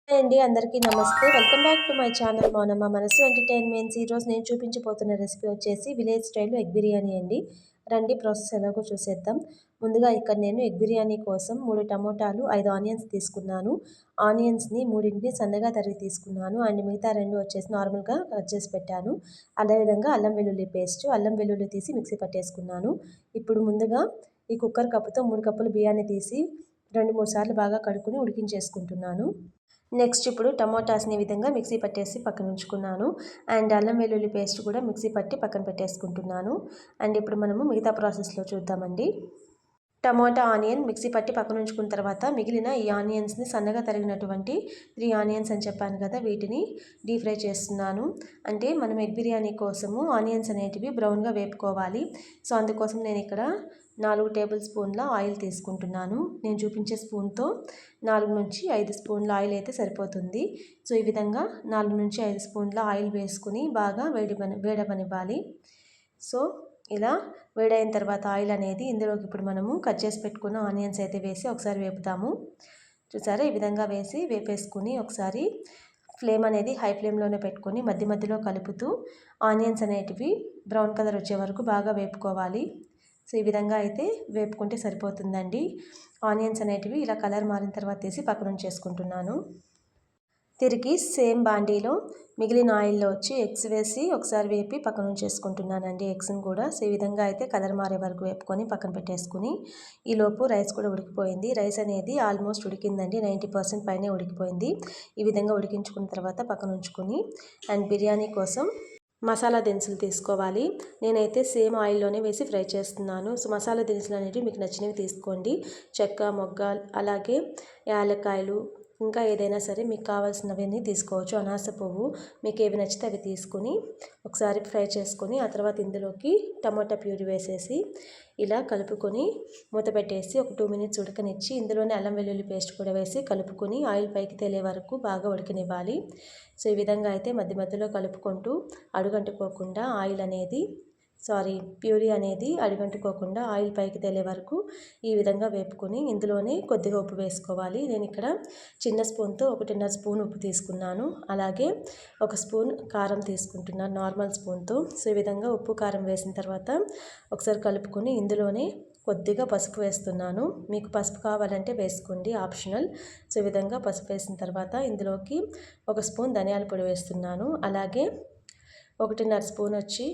Hi అండి, అందరికీ నమస్తే. Welcome back to my channel Mounamma Manasu entertainments. ఈరోజు నేను చూపించబోతున్న రెసిపీ వచ్చేసి విలేజ్ స్టైల్లో ఎగ్ బిర్యానీ అండి. రండి ప్రాసెస్ ఎలాగో చూసేద్దాం. ముందుగా ఇక్కడ నేను ఎగ్ బిర్యానీ కోసం 3 టమోటాలు, 5 ఆనియన్స్ తీసుకున్నాను. ఆనియన్స్ని మూడింటిని సన్నగా తరిగి తీసుకున్నాను. అండ్ మిగతా 2 వచ్చేసి నార్మల్గా కట్ చేసి పెట్టాను. అదేవిధంగా అల్లం వెల్లుల్లి పేస్ట్, అల్లం వెల్లుల్లి తీసి మిక్సీ పట్టేసుకున్నాను. ఇప్పుడు ముందుగా ఈ కుక్కర్ కప్పుతో 3 కప్పులు బియ్యాన్ని తీసి 2-3 సార్లు బాగా కడుక్కుని ఉడికించేసుకుంటున్నాను. నెక్స్ట్ ఇప్పుడు టమోటాస్ని ఈ విధంగా మిక్సీ పట్టేసి పక్కన ఉంచుకున్నాను. అండ్ అల్లం వెల్లుల్లి పేస్ట్ కూడా మిక్సీ పట్టి పక్కన పెట్టేసుకుంటున్నాను. అండ్ ఇప్పుడు మనము మిగతా ప్రాసెస్లో చూద్దామండి. టమోటా ఆనియన్ మిక్సీ పట్టి పక్కన ఉంచుకున్న తర్వాత మిగిలిన ఈ ఆనియన్స్ని సన్నగా తరిగినటువంటి 3 ఆనియన్స్ అని చెప్పాను కదా, వీటిని డీప్ ఫ్రై చేస్తున్నాను. అంటే మనం ఎగ్ బిర్యానీ కోసము ఆనియన్స్ అనేటివి బ్రౌన్గా వేపుకోవాలి. సో అందుకోసం నేను ఇక్కడ 4 టేబుల్ స్పూన్ల ఆయిల్ తీసుకుంటున్నాను. నేను చూపించే స్పూన్తో 4-5 స్పూన్ల ఆయిల్ అయితే సరిపోతుంది. సో ఈ విధంగా 4-5 స్పూన్ల ఆయిల్ వేసుకుని బాగా వేడవనివ్వాలి. సో ఇలా వేడైన తర్వాత ఆయిల్ అనేది ఇందులోకి ఇప్పుడు మనము కట్ చేసి పెట్టుకున్న ఆనియన్స్ అయితే వేసి ఒకసారి వేపుతాము. చూసారా, ఈ విధంగా వేసి వేపేసుకుని ఒకసారి ఫ్లేమ్ అనేది హై ఫ్లేమ్లోనే పెట్టుకొని మధ్య మధ్యలో కలుపుతూ ఆనియన్స్ అనేటివి బ్రౌన్ కలర్ వచ్చే వరకు బాగా వేపుకోవాలి. సో ఈ విధంగా అయితే వేపుకుంటే సరిపోతుందండి. ఆనియన్స్ అనేటివి ఇలా కలర్ మారిన తర్వాత తీసి పక్కన ఉంచేసుకుంటున్నాను. తిరిగి సేమ్ బాండీలో మిగిలిన ఆయిల్లో వచ్చి ఎగ్స్ వేసి ఒకసారి వేపి పక్కన ఉంచేసుకుంటున్నానండి ఎగ్స్ని కూడా. సో ఈ విధంగా అయితే కలర్ మారే వరకు వేపుకొని పక్కన పెట్టేసుకుని ఈలోపు రైస్ కూడా ఉడికిపోయింది. రైస్ అనేది ఆల్మోస్ట్ ఉడికిందండి, 90% పైనే ఉడికిపోయింది. ఈ విధంగా ఉడికించుకున్న తర్వాత పక్కన ఉంచుకొని అండ్ బిర్యానీ కోసం మసాలా దినుసులు తీసుకోవాలి. నేనైతే సేమ్ ఆయిల్లోనే వేసి ఫ్రై చేస్తున్నాను. సో మసాలా దినుసులు అనేవి మీకు నచ్చినవి తీసుకోండి. చెక్క, మొగ్గ, అలాగే యాలక్కాయలు, ఇంకా ఏదైనా సరే మీకు కావాల్సినవన్నీ తీసుకోవచ్చు. అనాస పువ్వు, మీకు ఏవి నచ్చితే అవి తీసుకుని ఒకసారి ఫ్రై చేసుకొని ఆ తర్వాత ఇందులోకి టమాటా ప్యూరీ వేసేసి ఇలా కలుపుకొని మూత పెట్టేసి ఒక 2 మినిట్స్ ఉడకనిచ్చి ఇందులోనే అల్లం వెల్లుల్లి పేస్ట్ కూడా వేసి కలుపుకొని ఆయిల్ పైకి తేలే వరకు బాగా ఉడకనివ్వాలి. సో ఈ విధంగా అయితే మధ్య మధ్యలో కలుపుకుంటూ అడుగంటుకోకుండా ప్యూరీ అనేది అడుగంటుకోకుండా ఆయిల్ పైకి తేలే వరకు ఈ విధంగా వేపుకొని ఇందులోనే కొద్దిగా ఉప్పు వేసుకోవాలి. నేను ఇక్కడ చిన్న స్పూన్తో 1.5 స్పూన్ ఉప్పు తీసుకున్నాను. అలాగే 1 స్పూన్ కారం తీసుకుంటున్నాను నార్మల్ స్పూన్తో. సో ఈ విధంగా ఉప్పు కారం వేసిన తర్వాత ఒకసారి కలుపుకొని ఇందులోనే కొద్దిగా పసుపు వేస్తున్నాను. మీకు పసుపు కావాలంటే వేసుకోండి, ఆప్షనల్. సో ఈ విధంగా పసుపు వేసిన తర్వాత ఇందులోకి 1 స్పూన్ ధనియాల పొడి వేస్తున్నాను. అలాగే 1.5 స్పూన్ వచ్చి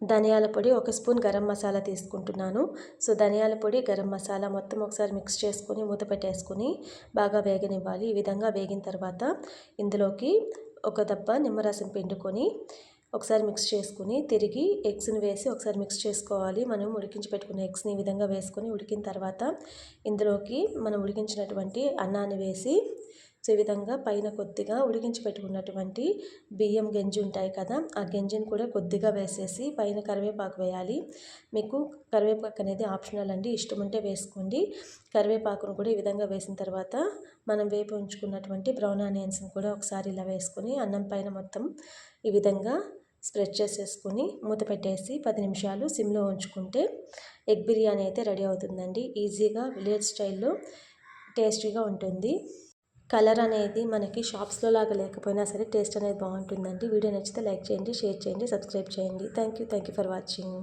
ధనియాల పొడి, 1 స్పూన్ గరం మసాలా తీసుకుంటున్నాను. సో ధనియాల పొడి, గరం మసాలా మొత్తం ఒకసారి మిక్స్ చేసుకొని మూత పెట్టేసుకొని బాగా వేగనివ్వాలి. ఈ విధంగా వేగిన తర్వాత ఇందులోకి 1 దెబ్బ నిమ్మరసం పిండుకొని ఒకసారి మిక్స్ చేసుకుని తిరిగి ఎగ్స్ని వేసి ఒకసారి మిక్స్ చేసుకోవాలి. మనం ఉడికించి పెట్టుకున్న ఎగ్స్ని ఈ విధంగా వేసుకొని ఉడికిన తర్వాత ఇందులోకి మనం ఉడికించినటువంటి అన్నాన్ని వేసి సో ఈ విధంగా పైన కొద్దిగా ఉడికించి పెట్టుకున్నటువంటి బియ్యం గంజి ఉంటాయి కదా, ఆ గంజిని కూడా కొద్దిగా వేసేసి పైన కరివేపాకు వేయాలి. మీకు కరివేపాకు అనేది ఆప్షనల్ అండి, ఇష్టం ఉంటే వేసుకోండి. కరివేపాకును కూడా ఈ విధంగా వేసిన తర్వాత మనం వేపి ఉంచుకున్నటువంటి బ్రౌన్ ఆనియన్స్ని కూడా ఒకసారి ఇలా వేసుకొని అన్నం పైన మొత్తం ఈ విధంగా స్ప్రెడ్ చేసేసుకొని మూత పెట్టేసి 10 నిమిషాలు సిమ్లో ఉంచుకుంటే ఎగ్ బిర్యానీ అయితే రెడీ అవుతుందండి. ఈజీగా విలేజ్ స్టైల్లో టేస్టీగా ఉంటుంది. కలర్ అనేది మనకి షాప్స్లో లాగా లేకపోయినా సరే టేస్ట్ అనేది బాగుంటుందండి. వీడియో నచ్చితే లైక్ చేయండి, షేర్ చేయండి, సబ్స్క్రైబ్ చేయండి. Thank you for watching.